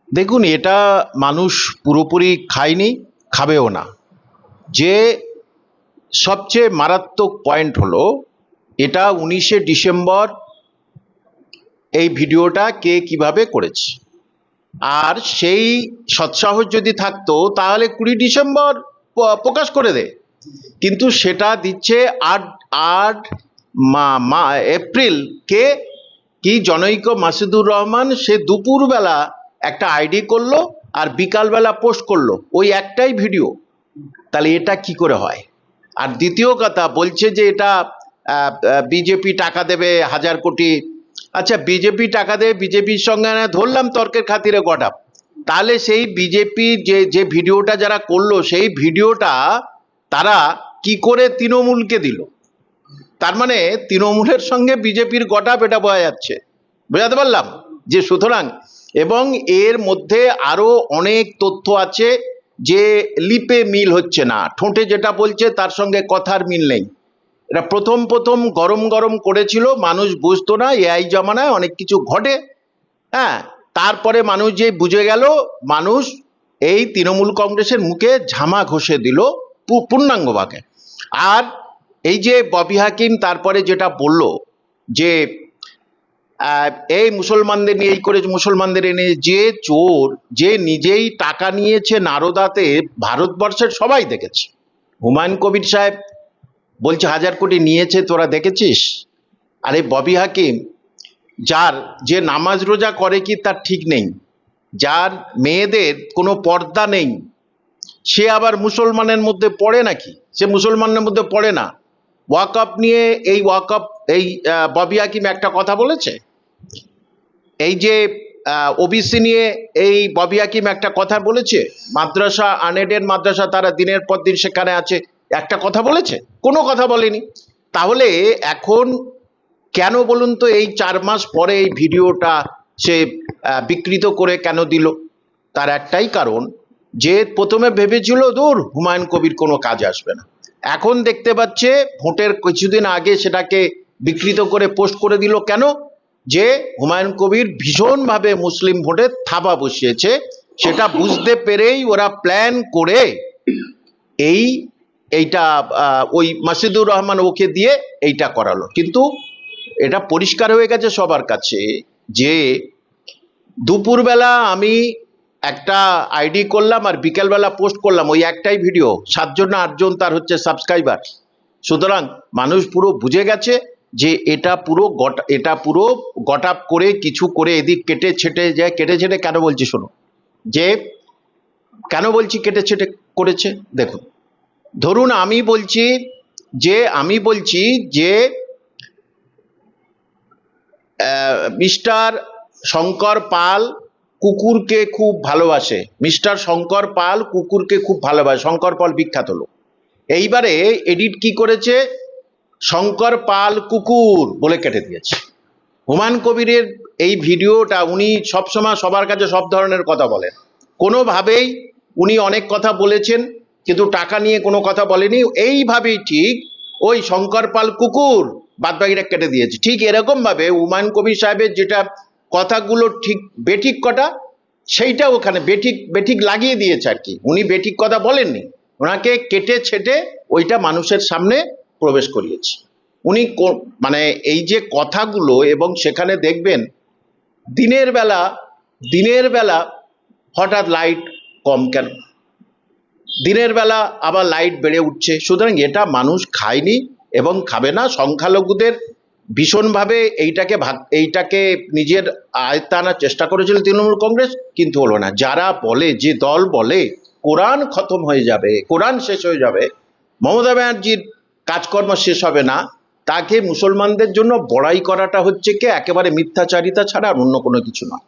দেখুন, এটা মানুষ পুরোপুরি খায়নি, খাবেও না। যে সবচেয়ে মারাত্মক পয়েন্ট হলো, এটা 19শে ডিসেম্বর এই ভিডিওটা কে কিভাবে করেছে। আর সেই সৎসাহস যদি থাকতো তাহলে 20 ডিসেম্বর প্রকাশ করে দে, কিন্তু সেটা দিচ্ছে 8 এপ্রিল। কে কি জনৈক মাসুদুর রহমান সে দুপুরবেলা একটা আইডি করলো আর বিকালবেলা পোস্ট করলো, ওই একটাই ভিডিও। তাহলে এটা কি করে হয়? আর দ্বিতীয় কথা বলছে যে এটা বিজেপি টাকা দেবে 1000 কোটি। আচ্ছা, বিজেপি টাকা দেবে, বিজেপির সঙ্গে ধরলাম তর্কের খাতিরে গটাপ, তাহলে সেই বিজেপি যে ভিডিওটা যারা করলো সেই ভিডিওটা তারা কি করে তৃণমূলকে দিল? তার মানে তৃণমূলের সঙ্গে বিজেপির গটাপ, এটা বোঝা যাচ্ছে। বোঝাতে পারলাম যে সুতরাং, এবং এর মধ্যে আরো অনেক তথ্য আছে যে লিপে মিল হচ্ছে না, ঠোঁটে যেটা বলছে তার সঙ্গে কথার মিল নেই। এটা প্রথম গরম গরম করেছিল, মানুষ বুঝতো না, এআই জামানায় অনেক কিছু ঘটে। হ্যাঁ, তারপরে মানুষ যে বুঝে গেল, মানুষ এই তৃণমূল কংগ্রেসের মুখে ঝামা ঘষে দিল পূর্ণাঙ্গভাবে। আর এই যে ববি হাকিম তারপরে যেটা বলল যে এই মুসলমানদের নিয়ে এই করে, মুসলমানদের এনে যে চোর, যে নিজেই টাকা নিয়েছে নারদাতে, ভারতবর্ষের সবাই দেখেছে। হুমায়ুন কবির সাহেব বলছে 1000 কোটি নিয়েছে, তোরা দেখেছিস? আরে ববি হাকিম, যার যে নামাজ রোজা করে কি তার ঠিক নেই, যার মেয়েদের কোনো পর্দা নেই, সে আবার মুসলমানের মধ্যে পড়ে নাকি? সে মুসলমানের মধ্যে পড়ে না। ওয়াকআপ নিয়ে এই ওয়াকআপ, এই ববি হাকিম একটা কথা বলেছে? এই যে ওবিসি নিয়ে এই ববি হাকিম একটা কথা বলেছে? মাদ্রাসা, আনএডেড মাদ্রাসা, তারা দিনের পর দিন সেখানে আছে, একটা কথা বলেছে? কোনো কথা বলেনি। তাহলে এখন কেন বলুন তো এই 4 মাস পরে এই ভিডিওটা সে বিকৃত করে কেন দিল? তার একটাই কারণ, যে প্রথমে ভেবেছিল দূর হুমায়ুন কবির কোনো কাজ আসবে না, এখন দেখতে পাচ্ছে ভোটের কিছুদিন আগে সেটাকে বিকৃত করে পোস্ট করে দিল। কেন? যে হুমায়ুন কবির ভীষণভাবে মুসলিম ভোটে থাবা বসিয়েছে, সেটা বুঝতে পেরেই ওরা প্ল্যান করে এইটা ওই মাসুদুর রহমান ওকে দিয়ে এইটা করালো। কিন্তু এটা পরিষ্কার হয়ে গেছে সবার কাছে যে দুপুরবেলা আমি একটা আইডি করলাম আর বিকেলবেলা পোস্ট করলাম, ওই একটাই ভিডিও, 7 জন না 8 জন তার হচ্ছে সাবস্ক্রাইবার। সুতরাং মানুষ পুরো বুঝে গেছে যে এটা পুরো গটাপ করে কিছু করে এদিক কেটে ছেটে যায়। কেটে ছেটে কেন বলছি শোনো, যে কেন বলছি কেটে ছেটে করেছে। দেখুন, ধরুন আমি বলছি যে মিস্টার শঙ্কর পাল কুকুরকে খুব ভালোবাসে, মিস্টার শঙ্কর পাল কুকুরকে খুব ভালোবাসে, শঙ্কর পাল বিখ্যাত লোক। এইবারে এডিট কি করেছে, শঙ্কর পাল কুকুর বলে কেটে দিয়েছে। হুমায়ুন কবিরের এই ভিডিওটা, উনি সবসময় সবার কাছে সব ধরনের কথা বলেন, কোনোভাবেই উনি অনেক কথা বলেছেন কিন্তু টাকা নিয়ে কোনো কথা বলেনি। এইভাবেই ঠিক ওই শঙ্কর পাল কুকুর বাদবাকিটা কেটে দিয়েছে। ঠিক এরকম ভাবে হুমায়ুন কবির সাহেবের যেটা কথাগুলো ঠিক বেঠিক কটা, সেইটা ওখানে বেঠিক লাগিয়ে দিয়েছে আর কি। উনি বেঠিক কথা বলেননি, ওনাকে কেটে ছেটে ওইটা মানুষের সামনে প্রবেশ করিয়েছে উনি। মানে এই যে কথাগুলো, এবং সেখানে দেখবেন দিনের বেলা হঠাৎ লাইট কম কেন, দিনের বেলা আবার লাইট বেড়ে উঠছে। সুতরাং এটা মানুষ খায়নি এবং খাবে না। সংখ্যালঘুদের ভীষণভাবে এইটাকে নিজের আয়ত্তে আনার চেষ্টা করেছিল তৃণমূল কংগ্রেস, কিন্তু হলো না। যারা বলে, যে দল বলে কোরআন খতম হয়ে যাবে, কোরআন শেষ হয়ে যাবে, মমতা ব্যানার্জির কাজকর্ম শেষ হবে না, তাকে মুসলমানদের জন্য বড়াই করাটা হচ্ছে কি একেবারে মিথ্যাচারিতা ছাড়া আর অন্য কোনো কিছু নয়।